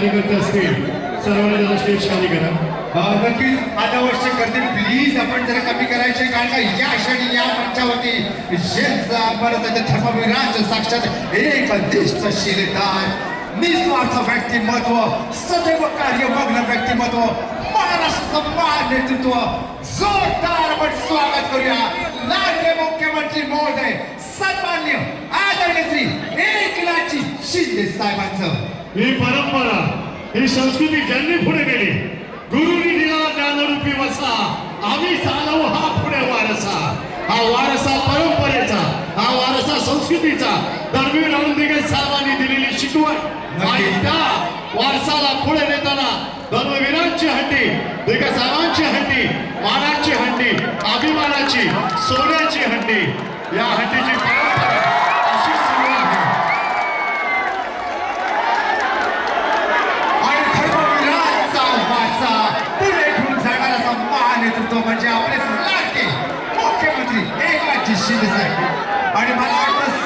कार्यकर्ते असतील सर्वांनी जरा स्टेज खाली करा. नक्कीच अनावश्यक करते प्लीज आपण जरा कमी करायचे कारण का या क्षणी या मंचावरती ज्यांचा भारताच्या धर्मवीरांचं साक्षात एक दिष्टशीलता निस्वार्थ व्यक्तिमत्व सदैव कार्यमग्न व्यक्तिमत्व महाराष्ट्राचं महान नेतृत्व जोरदार आपण स्वागत करूया लाडके मुख्यमंत्री महोदय सन्मान्य आदरणीय श्री एकनाथजी शिंदे साहेबांचं. ही परंपरा ही संस्कृती ज्यांनी पुढे गेली गुरुनी दिला ज्ञानरूपी वसा आम्ही चालवू हा पुढे वारसा. हा वारसा परंपरेचा हा वारसा संस्कृतीचा धर्मवीर अरुण साहेबांनी दिलेली शिकवण आणि त्या वारसाला पुढे नेताना धर्मवीरांची हंडी दिग्गज साहेबांची हंडी मानाची हंडी अभिमानाची सोन्याची हंडी या हंडीची परंपरा अशी सुरू आहे. नेतृत्व म्हणजे आपले लाडके मुख्यमंत्री एकनाथजी शिंदे साहेब आणि मला वाटतं